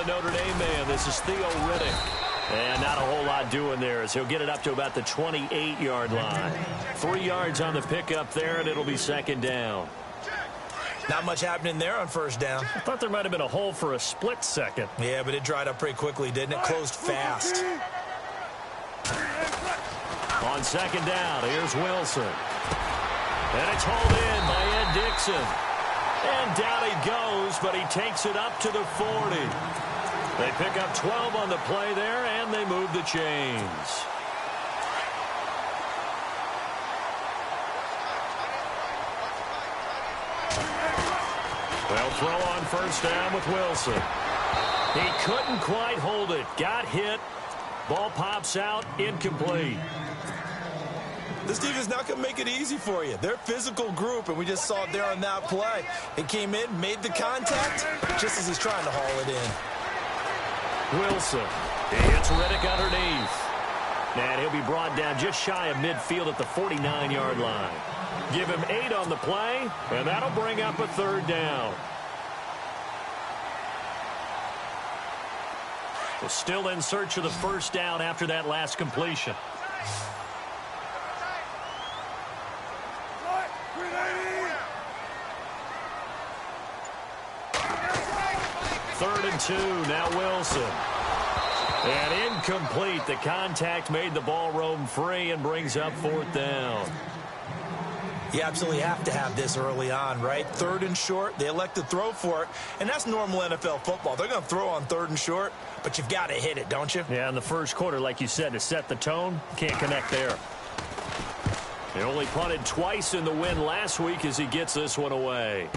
the Notre Dame man. This is Theo Riddick. And not a whole lot doing there as he'll get it up to about the 28-yard line. 3 yards on the pickup there, and it'll be second down. Not much happening there on first down. I thought there might have been a hole for a split second. Yeah, but it dried up pretty quickly, didn't it? Closed fast. On second down, here's Wilson. And it's hauled in by Ed Dixon. And down he goes, but he takes it up to the 40. They pick up 12 on the play there, and they move the chains. They'll throw on first down with Wilson. He couldn't quite hold it. Got hit. Ball pops out, incomplete. This defense is not going to make it easy for you. They're a physical group, and we just saw it there on that play. It came in, made the contact, just as he's trying to haul it in. Wilson. He hits Riddick underneath. And he'll be brought down just shy of midfield at the 49-yard line. Give him 8 on the play, and that'll bring up a third down. We're still in search of the first down after that last completion. Third and 2, now Wilson. And incomplete. The contact made the ball roam free and brings up fourth down. You absolutely have to have this early on, right? Third and short, they elect to throw for it, and that's normal NFL football. They're going to throw on third and short, but you've got to hit it, don't you? Yeah, in the first quarter, like you said, to set the tone, can't connect there. He only punted twice in the win last week as he gets this one away.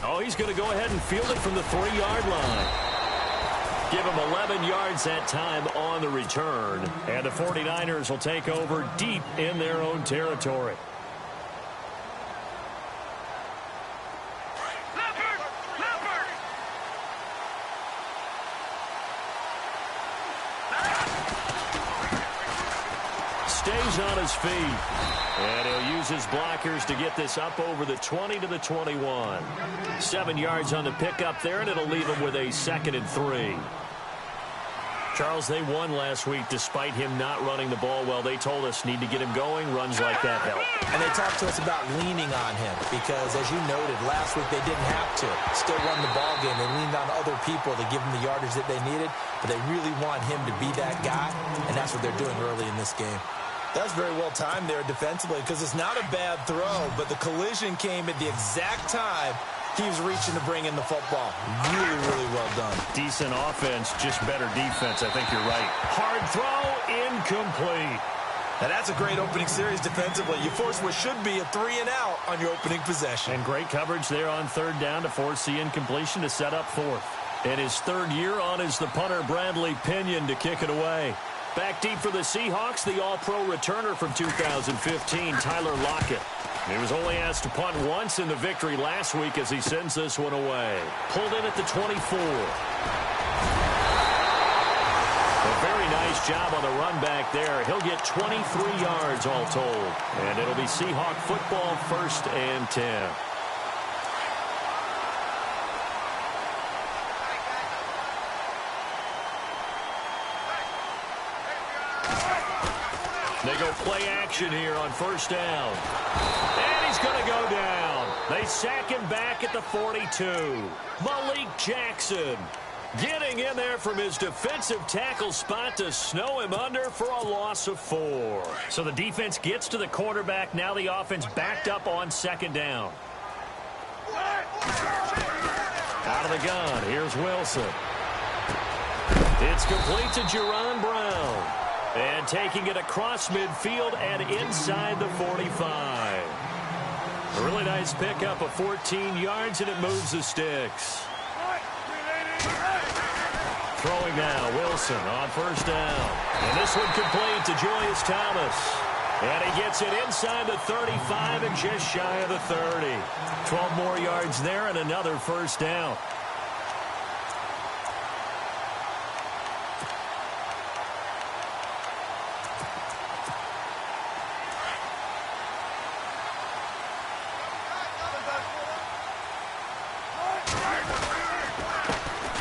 Oh, he's going to go ahead and field it from the 3-yard line. Give him 11 yards that time on the return. And the 49ers will take over deep in their own territory. Stays on his feet. And he'll use his blockers to get this up over the 20 to the 21. 7 yards on the pickup there, and it'll leave him with a 2nd and 3. Charles, they won last week despite him not running the ball well. They told us need to get him going. Runs like that help. And they talked to us about leaning on him because, as you noted, last week they didn't have to. Still won the ball game. They leaned on other people to give them the yardage that they needed, but they really want him to be that guy, and that's what they're doing early in this game. That was very well timed there defensively because it's not a bad throw, but the collision came at the exact time he was reaching to bring in the football. Really, really well done. Decent offense, just better defense. I think you're right. Hard throw, incomplete. Now that's a great opening series defensively. You force what should be a 3-and-out on your opening possession. And great coverage there on third down to force the incompletion to set up fourth. In his third year on is the punter Bradley Pinion to kick it away. Back deep for the Seahawks, the all-pro returner from 2015, Tyler Lockett. He was only asked to punt once in the victory last week as he sends this one away. Pulled in at the 24. A very nice job on the run back there. He'll get 23 yards all told. And it'll be Seahawk football, 1st and 10. They go play action here on first down. And he's going to go down. They sack him back at the 42. Malik Jackson getting in there from his defensive tackle spot to snow him under for a loss of 4. So the defense gets to the quarterback. Now the offense backed up on 2nd down. Out of the gun, here's Wilson. It's complete to Jerron Brown. And taking it across midfield and inside the 45. A really nice pickup of 14 yards, and it moves the sticks. Throwing now, Wilson on first down. And this one complete to Julius Thomas. And he gets it inside the 35 and just shy of the 30. 12 more yards there and another first down.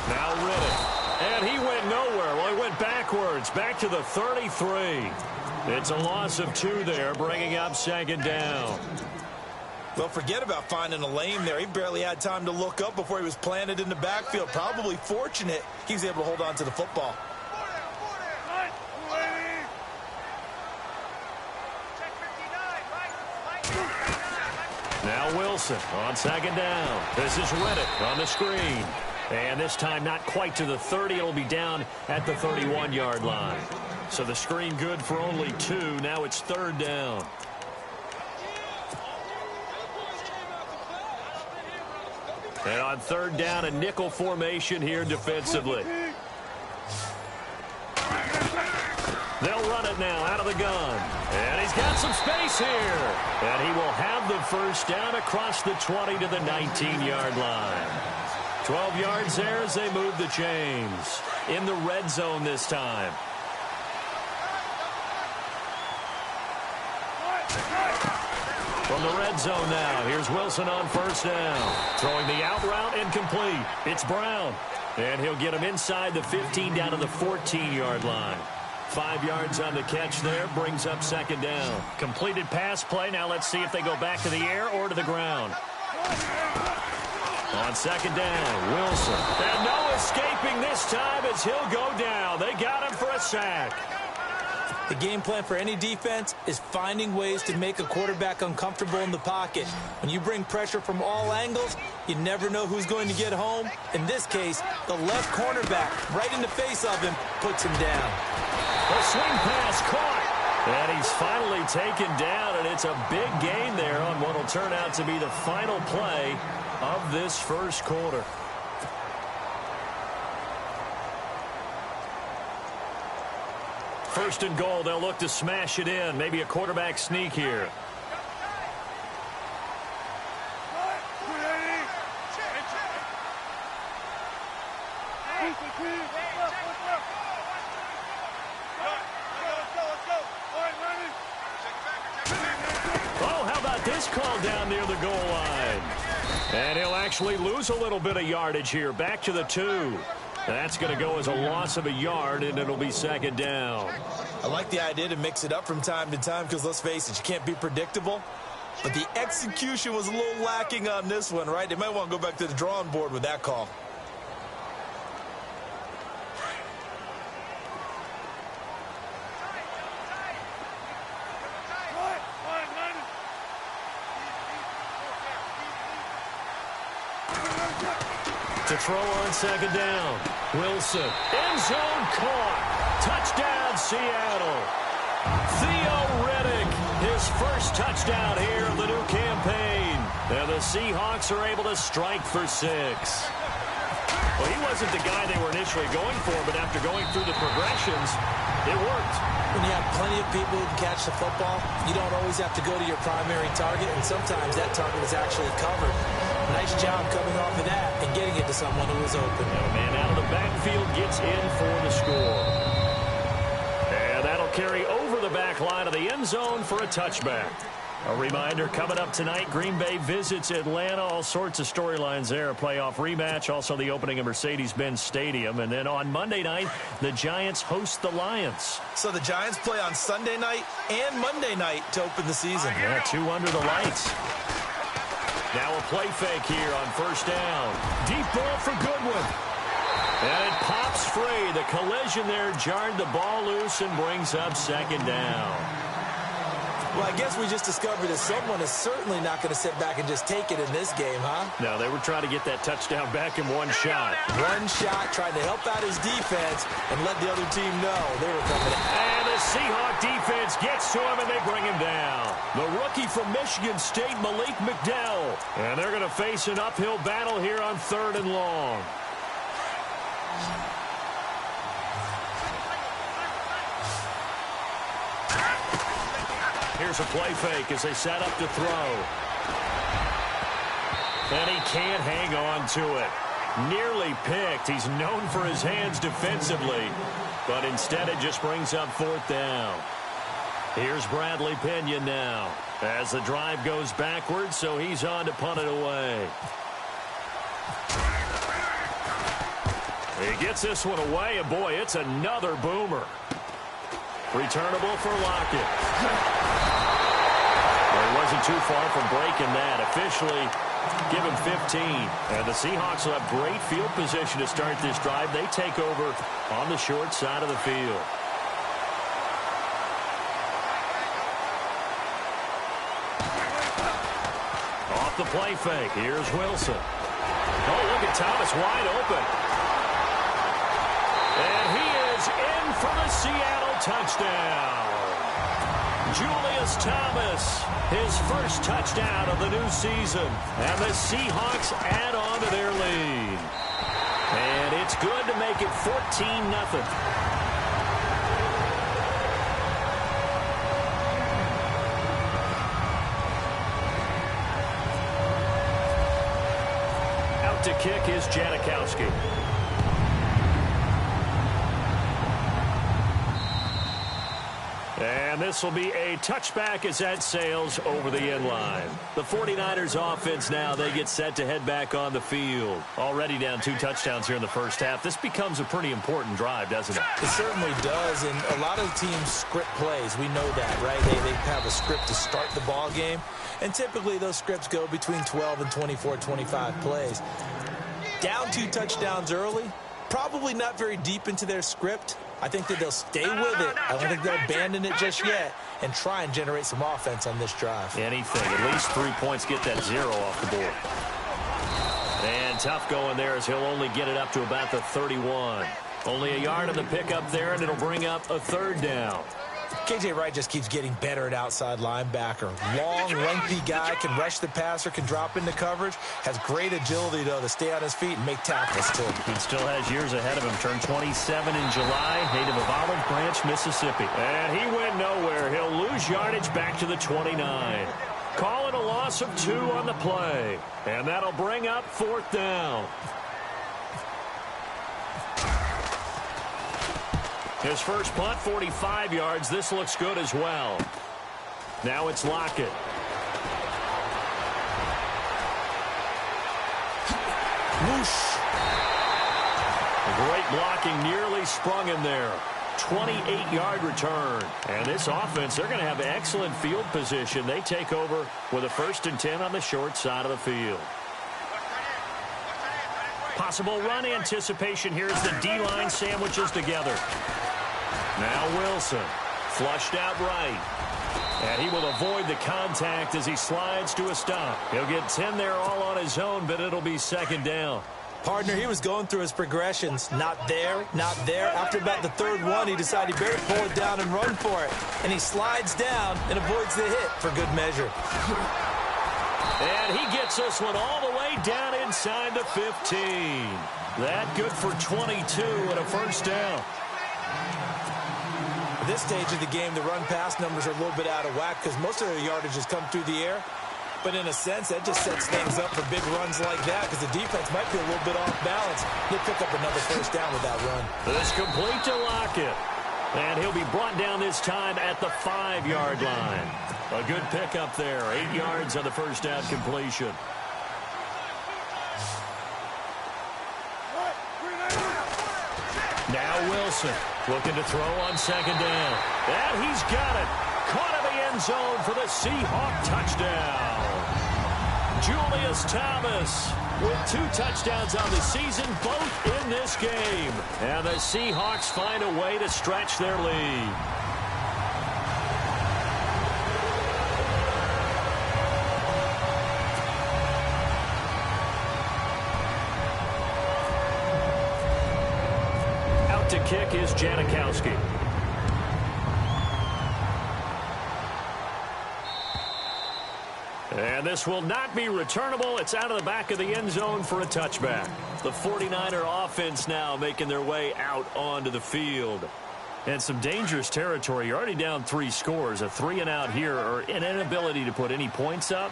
Now Riddick. backwards, back to the 33. It's a loss of 2 there, bringing up second down. Well, forget about finding a lane there. He barely had time to look up before he was planted in the backfield. Probably fortunate he was able to hold on to the football. Now Wilson on second down. This is Reddick on the screen. And this time not quite to the 30. It'll be down at the 31-yard line. So the screen good for only 2. Now it's third down. And on third down, a nickel formation here defensively. They'll run it now out of the gun. And he's got some space here. And he will have the first down across the 20 to the 19-yard line. 12 yards there as they move the chains. In the red zone this time. From the red zone now, here's Wilson on first down. Throwing the out route incomplete. It's Brown. And he'll get him inside the 15 down to the 14-yard line. 5 yards on the catch there, brings up second down. Completed pass play. Now let's see if they go back to the air or to the ground. On second down, Wilson. And no escaping this time as he'll go down. They got him for a sack. The game plan for any defense is finding ways to make a quarterback uncomfortable in the pocket. When you bring pressure from all angles, you never know who's going to get home. In this case, the left cornerback, right in the face of him, puts him down. A swing pass caught. And he's finally taken down, and it's a big gain there on what will turn out to be the final play of this first quarter. First and goal, they'll look to smash it in. Maybe a quarterback sneak here. Oh, how about this call down near the goal line? And he'll actually lose a little bit of yardage here. Back to the 2. That's going to go as a loss of a yard, and it'll be second down. I like the idea to mix it up from time to time because, let's face it, you can't be predictable. But the execution was a little lacking on this one, right? They might want to go back to the drawing board with that call. To throw on second down. Wilson. End zone caught. Touchdown, Seattle. Theo Riddick, his first touchdown here of the new campaign. And the Seahawks are able to strike for 6. Well, he wasn't the guy they were initially going for, but after going through the progressions, it worked. When you have plenty of people who can catch the football, you don't always have to go to your primary target, and sometimes that target is actually covered. Nice job coming off of that and getting it to someone who was open. And a man out of the backfield gets in for the score. And that'll carry over the back line of the end zone for a touchback. A reminder, coming up tonight, Green Bay visits Atlanta. All sorts of storylines there. A playoff rematch, also the opening of Mercedes-Benz Stadium. And then on Monday night, the Giants host the Lions. So the Giants play on Sunday night and Monday night to open the season. Yeah, 2 under the lights. Now a play fake here on first down. Deep ball for Goodwin. And it pops free. The collision there jarred the ball loose and brings up second down. Well, I guess we just discovered that someone is certainly not going to sit back and just take it in this game, huh? No, they were trying to get that touchdown back in one shot. One shot, trying to help out his defense and let the other team know they were coming in. And the Seahawk defense gets to him, and they bring him down. The rookie from Michigan State, Malik McDowell. And they're going to face an uphill battle here on third and long. Here's a play fake as they set up to throw. And he can't hang on to it. Nearly picked. He's known for his hands defensively, but instead it just brings up fourth down. Here's Bradley Pinion now as the drive goes backwards, so he's on to punt it away. He gets this one away, and boy, it's another boomer. Returnable for Lockett. Well, he wasn't too far from breaking that. Officially, give him 15. And the Seahawks will have great field position to start this drive. They take over on the short side of the field. Off the play fake. Here's Wilson. Oh, look at Thomas wide open. And he is in for the Seattle touchdown. Julius Thomas, his first touchdown of the new season. And the Seahawks add on to their lead. And it's good to make it 14-0. To kick is Janikowski. And this will be a touchback as that sails over the end line. The 49ers offense now, they get set to head back on the field. Already down 2 touchdowns here in the first half. This becomes a pretty important drive, doesn't it? It certainly does, and a lot of teams script plays. We know that, right? They have a script to start the ball game, and typically those scripts go between 12 and 24, 25 plays. Down 2 touchdowns early, probably not very deep into their script. I think that they'll stay with it. I don't think they'll abandon it just yet and try and generate some offense on this drive. Anything. At least 3 points, get that 0 off the board. And tough going there as he'll only get it up to about the 31. Only a yard of the pickup there, and it'll bring up a 3rd down. KJ Wright just keeps getting better at outside linebacker. Long, lengthy guy, can rush the passer, can drop into coverage. Has great agility, though, to stay on his feet and make tackles, too. He still has years ahead of him. Turned 27 in July, native of Olive Branch, Mississippi. And he went nowhere. He'll lose yardage back to the 29. Call it a loss of 2 on the play. And that'll bring up 4th down. His first punt, 45 yards. This looks good as well. Now it's Lockett. Whoosh. Great blocking, nearly sprung him there. 28-yard return. And this offense, they're going to have excellent field position. They take over with a 1st and 10 on the short side of the field. Possible run anticipation here as the D-line sandwiches together. Now Wilson, flushed out right. And he will avoid the contact as he slides to a stop. He'll get 10 there all on his own, but it'll be 2nd down. Partner, he was going through his progressions. Not there, not there. After about the 3rd one, he decided he better pull it down and run for it. And he slides down and avoids the hit for good measure. And he gets this one all the way down inside the 15. That good for 22 and a 1st down. At this stage of the game, the run-pass numbers are a little bit out of whack because most of their yardage has come through the air. But in a sense, that just sets things up for big runs like that because the defense might be a little bit off balance. He'll pick up another 1st down with that run. This complete to Lockett. And he'll be brought down this time at the 5-yard line. A good pickup there. 8 yards on the 1st down completion. Now Wilson looking to throw on 2nd down. And he's got it. Caught in the end zone for the Seahawk touchdown. Julius Thomas with 2 touchdowns on the season, both in this game. And the Seahawks find a way to stretch their lead. To kick is Janikowski. And this will not be returnable. It's out of the back of the end zone for a touchback. The 49er offense now making their way out onto the field. And some dangerous territory. You're already down 3 scores. A 3-and-out here or an inability to put any points up.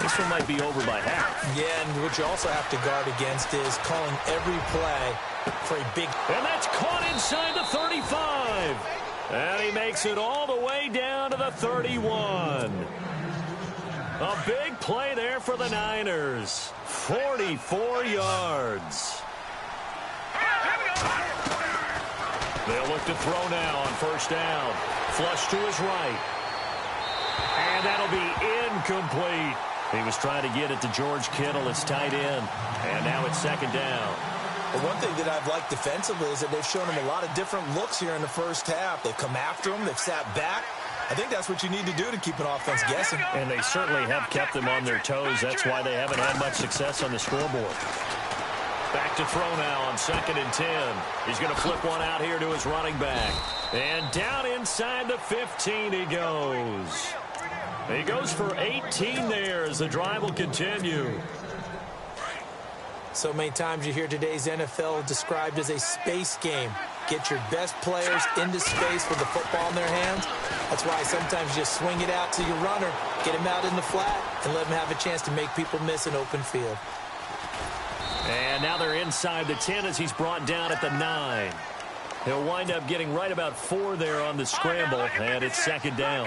This one might be over by half. Yeah, and what you also have to guard against is calling every play for a big... And that's caught inside the 35. And he makes it all the way down to the 31. A big play there for the Niners. 44 yards. They'll look to throw now on first down. Flush to his right. And that'll be incomplete. He was trying to get it to George Kittle, his tight end. And now it's second down. Well, one thing that I've liked defensively is that they've shown him a lot of different looks here in the first half. They've come after him. They've sat back. I think that's what you need to do to keep an offense guessing. And they certainly have kept them on their toes. That's why they haven't had much success on the scoreboard. Back to throw now on 2nd and 10. He's going to flip one out here to his running back. And down inside the 15 he goes. He goes for 18 there as the drive will continue. So many times you hear today's NFL described as a space game. Get your best players into space with the football in their hands. That's why sometimes you just swing it out to your runner, get him out in the flat, and let him have a chance to make people miss an open field. And now they're inside the 10 as he's brought down at the 9. He'll wind up getting right about 4 there on the scramble, and it's second down.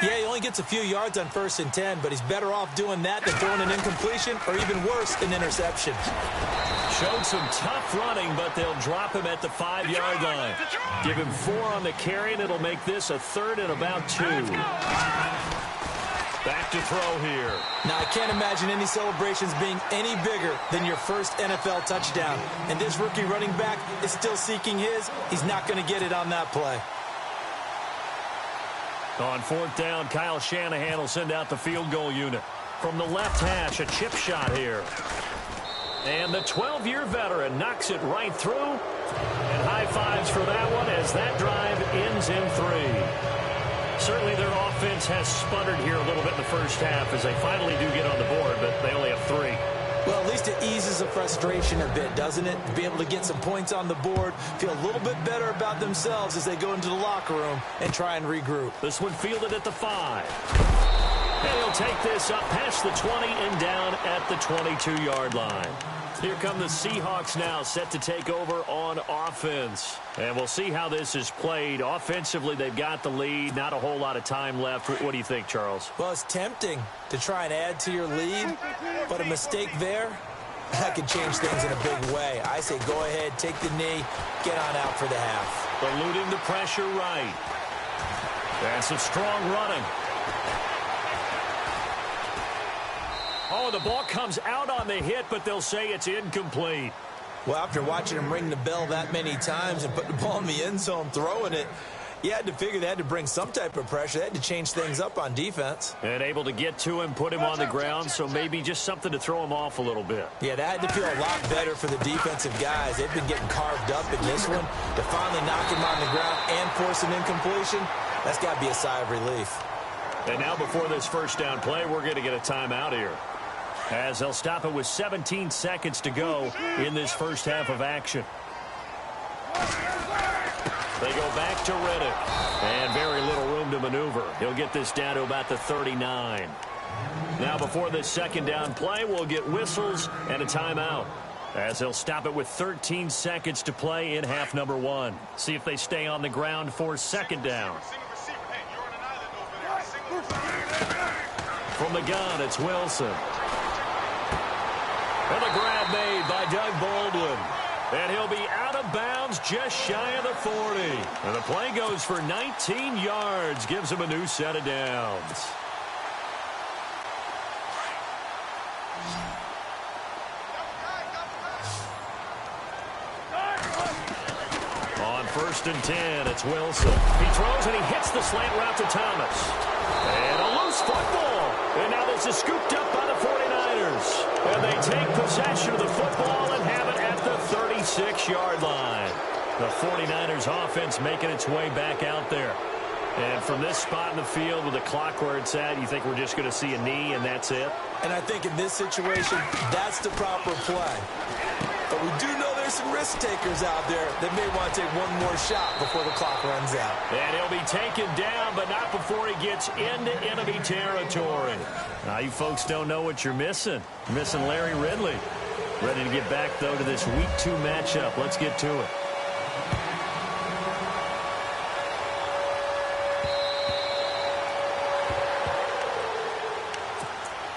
Yeah, he only gets a few yards on 1st and 10, but he's better off doing that than throwing an incompletion or even worse, an interception. Showed some tough running, but they'll drop him at the 5-yard line. Give him 4 on the carry, and it'll make this a 3rd and about 2. Back to throw here. Now, I can't imagine any celebrations being any bigger than your first NFL touchdown. And this rookie running back is still seeking his. He's not going to get it on that play. On 4th down, Kyle Shanahan will send out the field goal unit. From the left hash, a chip shot here. And the 12-year veteran knocks it right through. And high fives for that one as that drive ends in 3. Certainly their offense has sputtered here a little bit in the first half as they finally do get on the board, but they only have 3. Well, at least it eases the frustration a bit, doesn't it? To be able to get some points on the board, feel a little bit better about themselves as they go into the locker room and try and regroup. This one fielded at the 5. And he'll take this up past the 20 and down at the 22-yard line. Here come the Seahawks now, set to take over on offense. And we'll see how this is played. Offensively, they've got the lead. Not a whole lot of time left. What do you think, Charles? Well, it's tempting to try and add to your lead, but a mistake there, that could change things in a big way. I say go ahead, take the knee, get on out for the half. Eluding the pressure right. And some strong running. Oh, the ball comes out on the hit, but they'll say it's incomplete. Well, after watching him ring the bell that many times and put the ball in the end zone throwing it, you had to figure they had to bring some type of pressure. They had to change things up on defense. And able to get to him, put him on the ground, so maybe just something to throw him off a little bit. Yeah, that had to feel a lot better for the defensive guys. They've been getting carved up in this one. To finally knock him on the ground and force an incompletion, that's got to be a sigh of relief. And now before this first down play, we're going to get a timeout here, as they'll stop it with 17 seconds to go in this first half of action. They go back to Riddick, and very little room to maneuver. He'll get this down to about the 39. Now before this second down play, we'll get whistles and a timeout, as they'll stop it with 13 seconds to play in half number 1. See if they stay on the ground for second down. From the gun, it's Wilson. And the grab made by Doug Baldwin. And he'll be out of bounds just shy of the 40. And the play goes for 19 yards. Gives him a new set of downs. On 1st and 10, it's Wilson. He throws and he hits the slant route to Thomas. And a loose football. And now this is scooped up by the 49ers. And they take possession of the football and have it at the 36-yard line. The 49ers offense making its way back out there. And from this spot in the field with the clock where it's at, you think we're just going to see a knee and that's it? And I think in this situation, that's the proper play. But we do know there's some risk takers out there that may want to take one more shot before the clock runs out. And he'll be taken down, but not before he gets into enemy territory. Now, you folks don't know what you're missing. You're missing Larry Ridley. Ready to get back, though, to this Week 2 matchup. Let's get to it.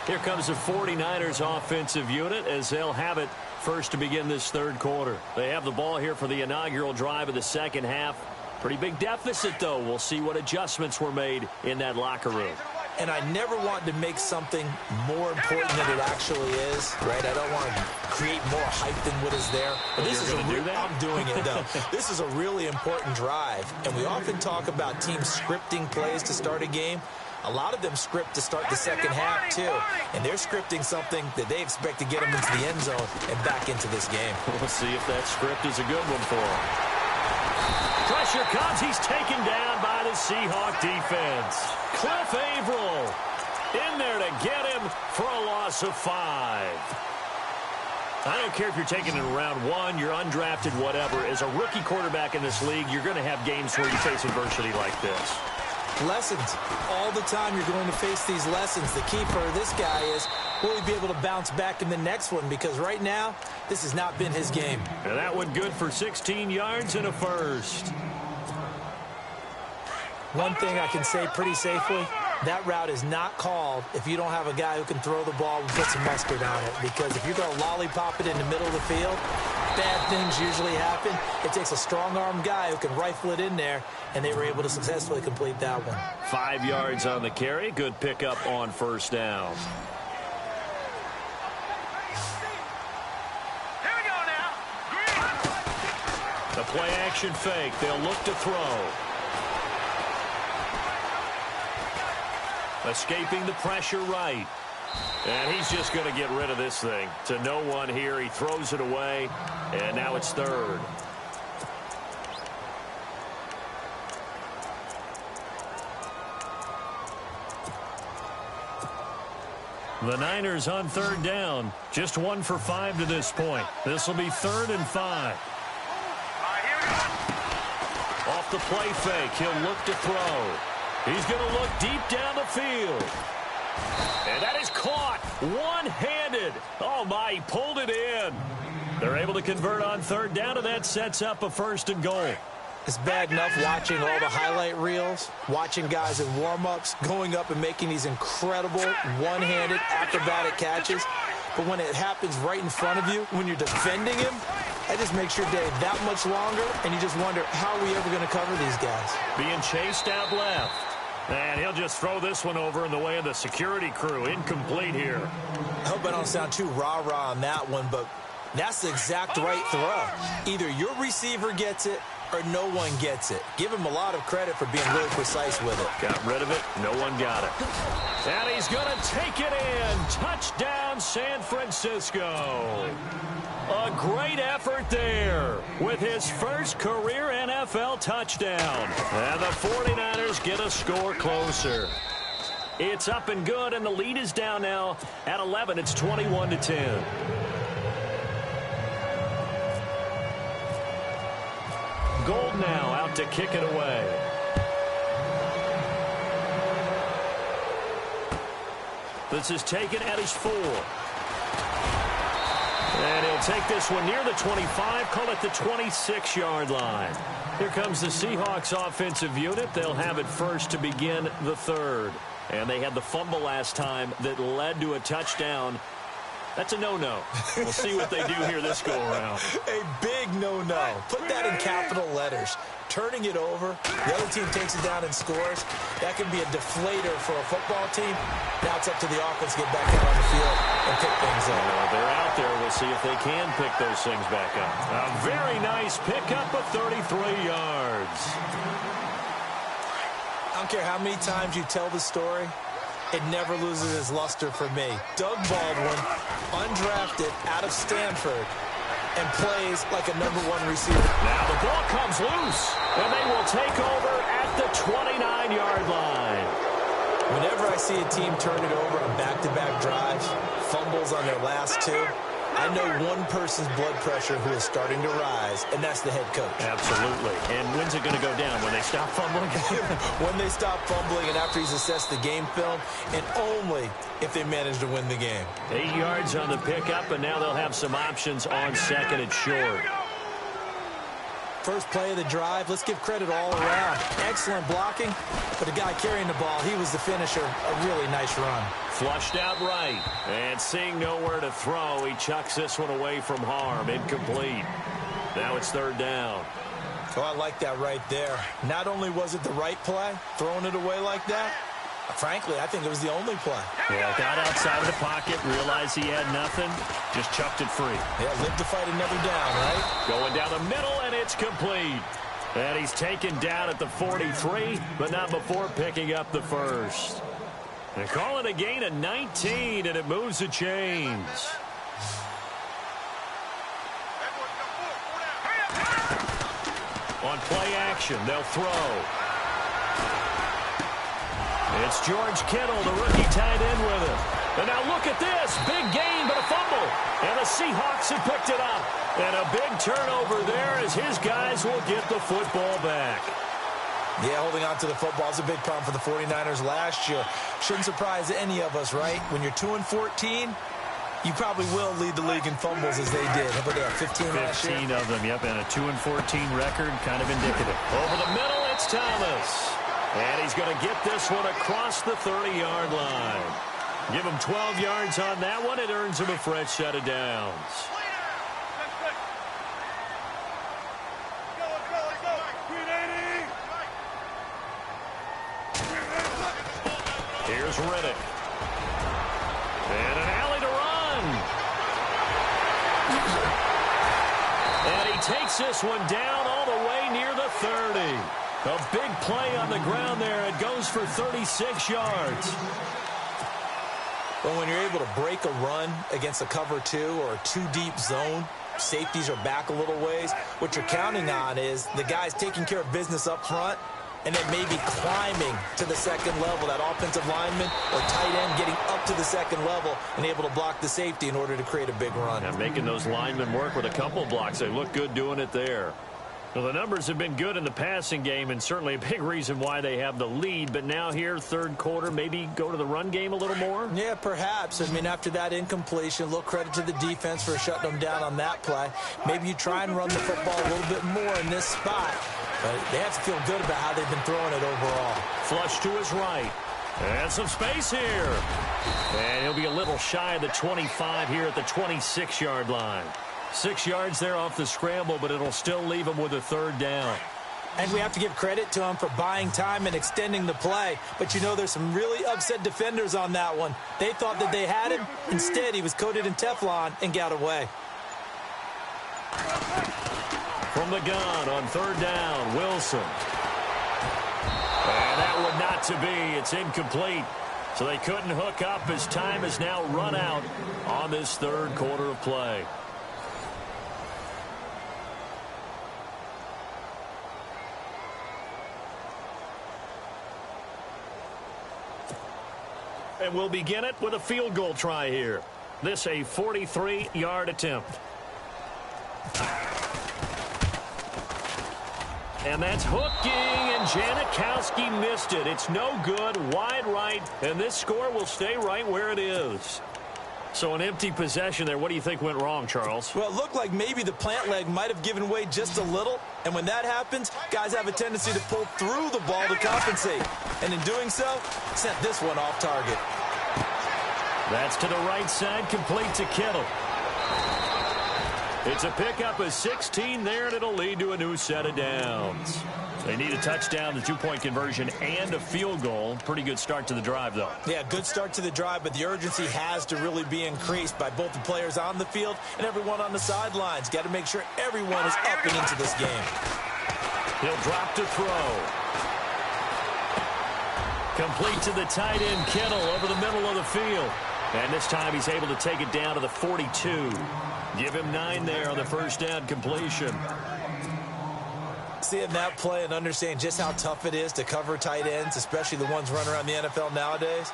Here comes the 49ers offensive unit as they'll have it first to begin this third quarter. They have the ball here for the inaugural drive of the second half. Pretty big deficit, though. We'll see what adjustments were made in that locker room. And I never want to make something more important than it actually is, right? I don't want to create more hype than what is there. But this is I'm doing it, though. This is a really important drive. And we often talk about teams scripting plays to start a game. A lot of them script to start the second half, too. And they're scripting something that they expect to get them into the end zone and back into this game. We'll see if that script is a good one for them. Pressure comes. He's taken down by the Seahawk defense. Cliff Averill in there to get him for a loss of 5. I don't care if you're taking it in round 1, you're undrafted, whatever. As a rookie quarterback in this league, you're going to have games where you face adversity like this. Lessons. All the time you're going to face these lessons. The key for this guy is, will he be able to bounce back in the next one? Because right now, this has not been his game. And that one good for 16 yards and a first. One thing I can say pretty safely, that route is not called if you don't have a guy who can throw the ball and put some mustard on it. Because if you're going to lollipop it in the middle of the field, bad things usually happen. It takes a strong-armed guy who can rifle it in there, and they were able to successfully complete that one. 5 yards on the carry. Good pickup on first down. Here we go now. The play action fake. They'll look to throw. Escaping the pressure right. And he's just going to get rid of this thing. To no one here. He throws it away. And now it's third. The Niners on third down. Just 1 for 5 to this point. This will be 3rd and 5. Off the play fake. He'll look to throw. He's going to look deep down the field. And that is caught one-handed. Oh, my, he pulled it in. They're able to convert on third down, and that sets up a 1st and goal. It's bad enough watching all the highlight reels, watching guys in warm-ups, going up and making these incredible one-handed acrobatic catches. But when it happens right in front of you, when you're defending him, that just makes your day that much longer, and you just wonder, how are we ever going to cover these guys? Being chased out left. And he'll just throw this one over in the way of the security crew. Incomplete here. I hope I don't sound too rah-rah on that one, but that's the exact right throw. Either your receiver gets it or no one gets it. Give him a lot of credit for being really precise with it. Got rid of it. No one got it. And he's going to take it in. Touchdown, San Francisco. A great effort there with his first career NFL touchdown. And the 49ers get a score closer. It's up and good, and the lead is down now at 11. It's 21-10. Gold now out to kick it away. This is taken at his 4. And he'll take this one near the 25, call it the 26-yard line. Here comes the Seahawks offensive unit. They'll have it first to begin the third. And they had the fumble last time that led to a touchdown. That's a no-no. We'll see what they do here this go-around. A big no-no. Put that in capital letters. Turning it over, the other team takes it down and scores. That can be a deflator for a football team. Now it's up to the offense to get back out on the field and pick things up. They're out there. We'll see if they can pick those things back up. A very nice pickup of 33 yards. I don't care how many times you tell the story, it never loses its luster for me. Doug Baldwin, undrafted out of Stanford, and plays like a #1 receiver. Now the ball comes loose, and they will take over at the 29-yard line. Whenever I see a team turn it over on back-to-back drives, fumbles on their last 2, I know one person's blood pressure who is starting to rise, and that's the head coach. Absolutely. And when's it going to go down? When they stop fumbling? When they stop fumbling and after he's assessed the game film, and only if they manage to win the game. 8 yards on the pickup, and now they'll have some options on second and short. first play of the drive. Let's give credit all around. Excellent blocking, but the guy carrying the ball, he was the finisher. A really nice run. Flushed out right, and seeing nowhere to throw, he chucks this one away from harm. Incomplete. Now it's third down. So I like that right there. Not only was it the right play, throwing it away like that, frankly, I think it was the only play. Yeah, got outside of the pocket, realized he had nothing, just chucked it free. Yeah, live to fight another down, right? Going down the middle, and it's complete. And he's taken down at the 43, but not before picking up the first. They call it a gain of 19, and it moves the chains. On play action, they'll throw. It's George Kittle, the rookie tight end with it. And now look at this. Big gain, but a fumble. And the Seahawks have picked it up. And a big turnover there as his guys will get the football back. Yeah, holding on to the football is a big problem for the 49ers last year. Shouldn't surprise any of us, right? When you're 2-14, you probably will lead the league in fumbles as they did. How about that, 15 last year? 15 of them, yep, and a 2-14 record, kind of indicative. Over the middle, it's Thomas. And he's going to get this one across the 30-yard line. Give him 12 yards on that one. It earns him a fresh set of downs. Here's Riddick. And an alley to run. And he takes this one down all the way near the 30. A big play on the ground there. It goes for 36 yards. Well, when you're able to break a run against a cover 2 or a 2-deep zone, safeties are back a little ways. What you're counting on is the guys taking care of business up front and then maybe climbing to the second level, that offensive lineman or tight end getting up to the second level and able to block the safety in order to create a big run. And making those linemen work with a couple blocks. They look good doing it there. Well, the numbers have been good in the passing game and certainly a big reason why they have the lead. But now here, third quarter, maybe go to the run game a little more? Yeah, perhaps. I mean, after that incompletion, a little credit to the defense for shutting them down on that play. Maybe you try and run the football a little bit more in this spot. But they have to feel good about how they've been throwing it overall. Flush to his right. And some space here. And he'll be a little shy of the 25 here at the 26-yard line. 6 yards there off the scramble, but it'll still leave him with a third down. And we have to give credit to him for buying time and extending the play. But, you know, there's some really upset defenders on that one. They thought that they had him. Instead, he was coated in Teflon and got away. From the gun on third down, Wilson. And that one not to be. It's incomplete. So they couldn't hook up as time has now run out on this third quarter of play. And we'll begin it with a field goal try here. This a 43-yard attempt. And that's hooking, and Janikowski missed it. It's no good, wide right, and this score will stay right where it is. So an empty possession there. What do you think went wrong, Charles? Well, it looked like maybe the plant leg might have given way just a little, and when that happens, guys have a tendency to pull through the ball to compensate. And in doing so, sent this one off target. That's to the right side, complete to Kittle. It's a pickup of 16 there, and it'll lead to a new set of downs. They need a touchdown, the two-point conversion, and a field goal. Pretty good start to the drive, though. Yeah, good start to the drive, but the urgency has to really be increased by both the players on the field and everyone on the sidelines. Got to make sure everyone is up and into this game. He'll drop to throw. Complete to the tight end, Kittle, over the middle of the field. And this time he's able to take it down to the 42. Give him 9 there on the first down completion. Seeing that play and understanding just how tough it is to cover tight ends, especially the ones running around the NFL nowadays,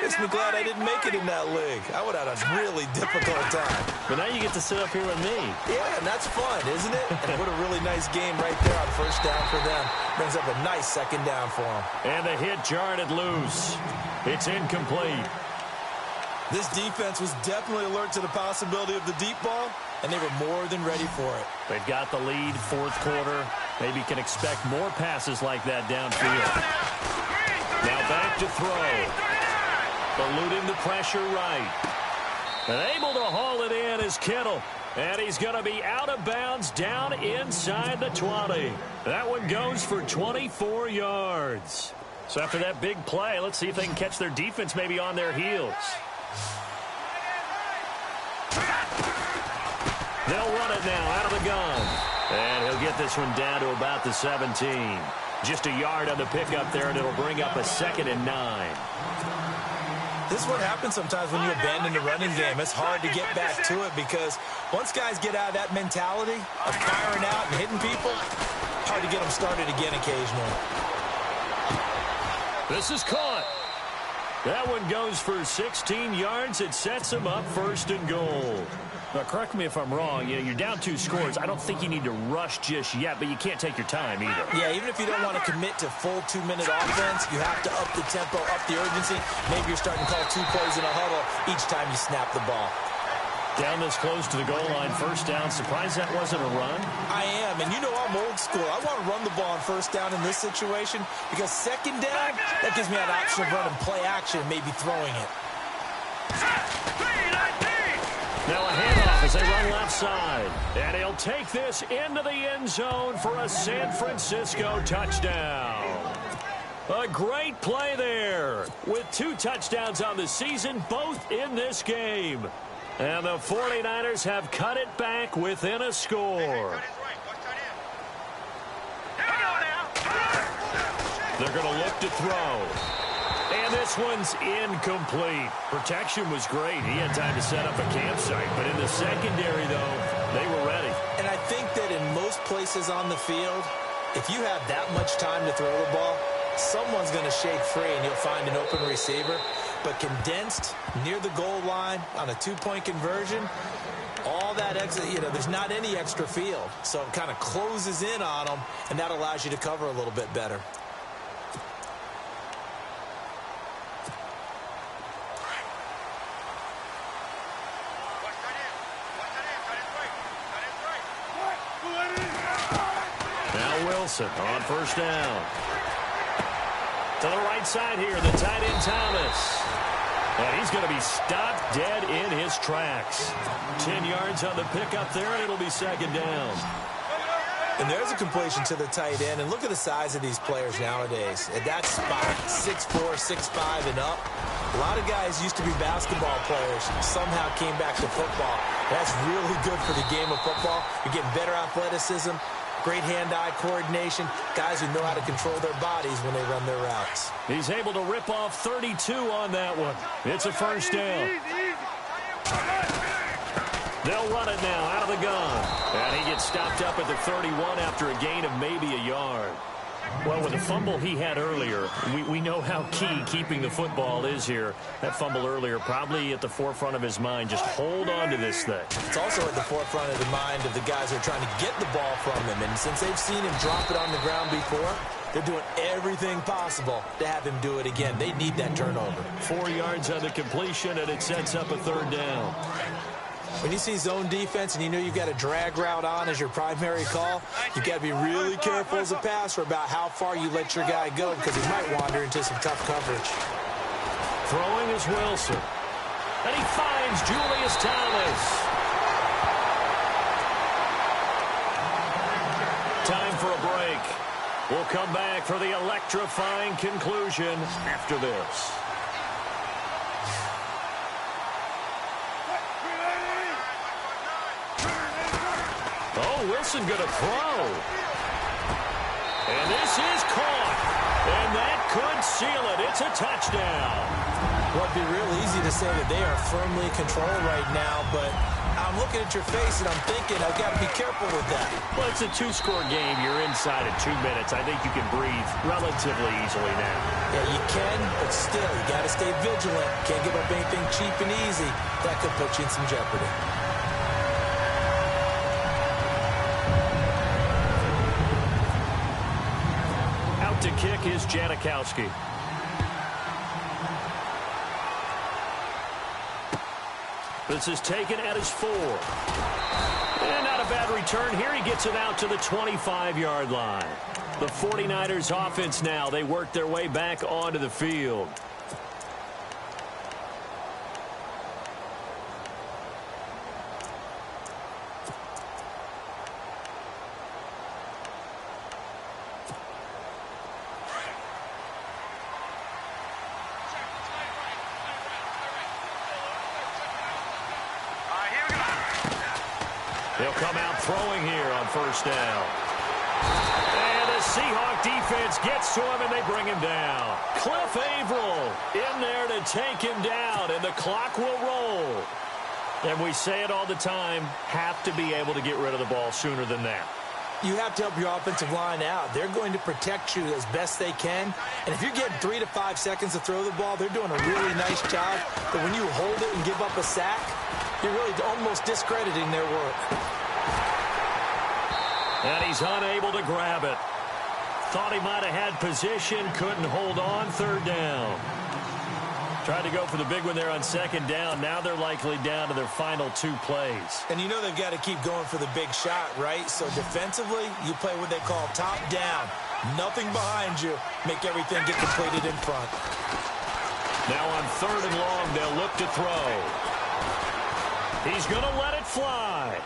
makes me glad I didn't make it in that league. I would have had a really difficult time. But now you get to sit up here with me. Yeah, and that's fun, isn't it? And what a really nice game right there on first down for them. Brings up a nice second down for them. And the hit jarred it loose. It's incomplete. This defense was definitely alert to the possibility of the deep ball, and they were more than ready for it. They've got the lead, fourth quarter. Maybe can expect more passes like that downfield. Now back to throw. Eluding the pressure right. And able to haul it in is Kittle. And he's going to be out of bounds down inside the 20. That one goes for 24 yards. So after that big play, let's see if they can catch their defense maybe on their heels. They'll run it now out of the gun. And he'll get this one down to about the 17. Just a yard on the pickup there, and it'll bring up a 2nd and 9. This is what happens sometimes when you abandon the running game. It's hard to get back to it because once guys get out of that mentality of firing out and hitting people, hard to get them started again occasionally. This is caught. That one goes for 16 yards. It sets him up 1st and goal. Now, correct me if I'm wrong. You're down 2 scores. I don't think you need to rush just yet, but you can't take your time either. Yeah, even if you don't want to commit to full 2-minute offense, you have to up the tempo, up the urgency. Maybe you're starting to call 2 plays in a huddle each time you snap the ball. Down this close to the goal line, 1st down. Surprised that wasn't a run? I am, and you know I'm old school. I want to run the ball on 1st down in this situation because 2nd down, that gives me an option of running play action and maybe throwing it. Now a handoff as they run left side. And he'll take this into the end zone for a San Francisco touchdown. A great play there with 2 touchdowns on the season, both in this game. And the 49ers have cut it back within a score. They're going to look to throw. And this one's incomplete. Protection was great. He had time to set up a campsite. But in the secondary, though, they were ready. And I think that in most places on the field, if you have that much time to throw the ball, someone's going to shake free and you'll find an open receiver. But condensed near the goal line on a 2-point conversion, all that extra, there's not any extra field. So it kind of closes in on them, and that allows you to cover a little bit better. Wilson on 1st down. To the right side here, the tight end Thomas. And he's going to be stopped dead in his tracks. 10 yards on the pickup there, and it'll be 2nd down. And there's a completion to the tight end. And look at the size of these players nowadays. At that spot, 6'4", 6'5", and up. A lot of guys used to be basketball players, somehow came back to football. That's really good for the game of football. You're getting better athleticism, great hand-eye coordination, guys who know how to control their bodies when they run their routes. He's able to rip off 32 on that one. It's a 1st down. They'll run it now out of the gun. And he gets stopped up at the 31 after a gain of maybe a yard. Well, with the fumble he had earlier, we know how key keeping the football is here. That fumble earlier probably at the forefront of his mind. Just hold on to this thing. It's also at the forefront of the mind of the guys who are trying to get the ball from him. And since they've seen him drop it on the ground before, they're doing everything possible to have him do it again. They need that turnover. 4 yards on the completion, and it sets up a 3rd down. When you see zone defense and you know you've got a drag route on as your primary call, you've got to be really careful as a passer about how far you let your guy go because he might wander into some tough coverage. Throwing is Wilson. And he finds Julius Thomas. Time for a break. We'll come back for the electrifying conclusion after this. Wilson going to throw. And this is caught. And that could seal it. It's a touchdown. Well, it'd be real easy to say that they are firmly controlled right now, but I'm looking at your face and I'm thinking I've got to be careful with that. Well, it's a 2-score game. You're inside of 2 minutes. I think you can breathe relatively easily now. Yeah, you can, but still, you got to stay vigilant. Can't give up anything cheap and easy. That could put you in some jeopardy. To kick is Janikowski. This is taken at his 4. And not a bad return here. He gets it out to the 25-yard line. The 49ers offense now, they work their way back onto the field. They'll come out throwing here on first down. And the Seahawk defense gets to him, and they bring him down. Cliff Averill in there to take him down, and the clock will roll. And we say it all the time, have to be able to get rid of the ball sooner than that. You have to help your offensive line out. They're going to protect you as best they can. And if you're getting 3 to 5 seconds to throw the ball, they're doing a really nice job. But when you hold it and give up a sack, you're really almost discrediting their work. And he's unable to grab it. Thought he might have had position, couldn't hold on. Third down. Tried to go for the big one there on second down. Now they're likely down to their final 2 plays. And you know they've got to keep going for the big shot, right? So defensively, you play what they call top down. Nothing behind you. Make everything get completed in front. Now on third and long, they'll look to throw. He's going to let it fly.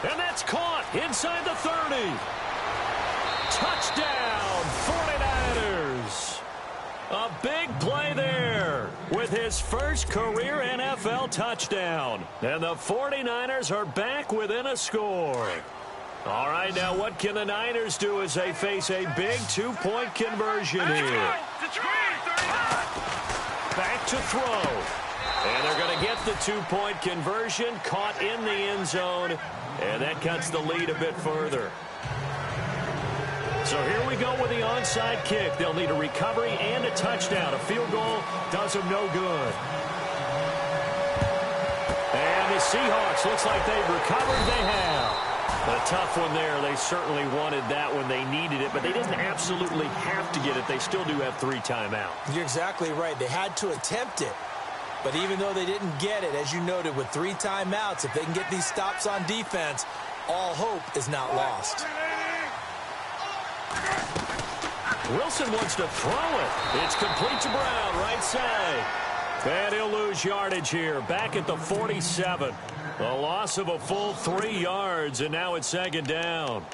And that's caught inside the 30. Touchdown, 49ers. A big play there with his first career NFL touchdown. And the 49ers are back within a score. All right, now what can the Niners do as they face a big 2-point conversion here? Back to throw. And they're going to get the 2-point conversion, caught in the end zone, and that cuts the lead a bit further. So here we go with the onside kick. They'll need a recovery and a touchdown. A field goal does them no good. And the Seahawks, looks like they've recovered. They have. A tough one there. They certainly wanted that when they needed it, but they didn't absolutely have to get it. They still do have 3 timeouts. You're exactly right. They had to attempt it. But even though they didn't get it, as you noted, with 3 timeouts, if they can get these stops on defense, all hope is not lost. Wilson wants to throw it. It's complete to Brown, right side. And he'll lose yardage here, back at the 47. A loss of a full 3 yards, and now it's second down.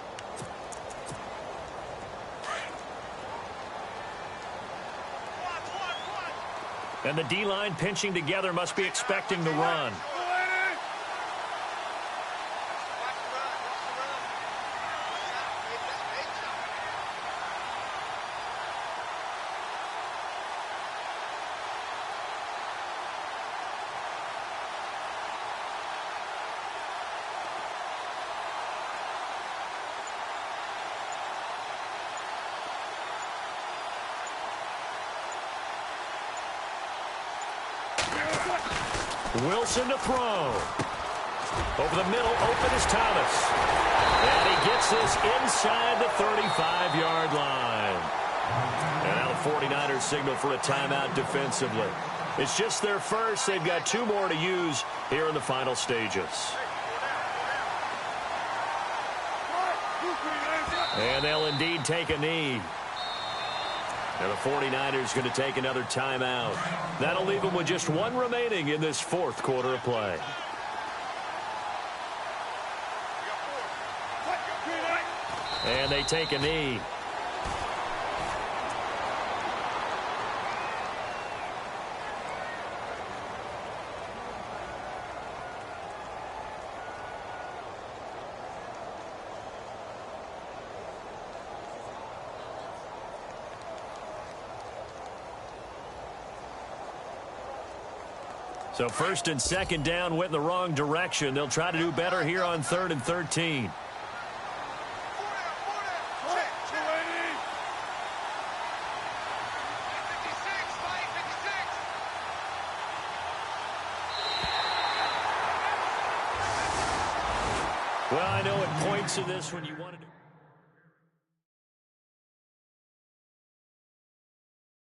And the D-line pinching together, must be expecting the run. Wilson to throw. Over the middle, open is Thomas. And he gets this inside the 35-yard line. And now the 49ers signal for a timeout defensively. It's just their first. They've got 2 more to use here in the final stages. And they'll indeed take a knee. And the 49ers going to take another timeout. That'll leave them with just 1 remaining in this 4th quarter of play. And they take a knee. So first and second down went in the wrong direction. They'll try to do better here on 3rd and 13. Well, I know at points of this when you wanted to...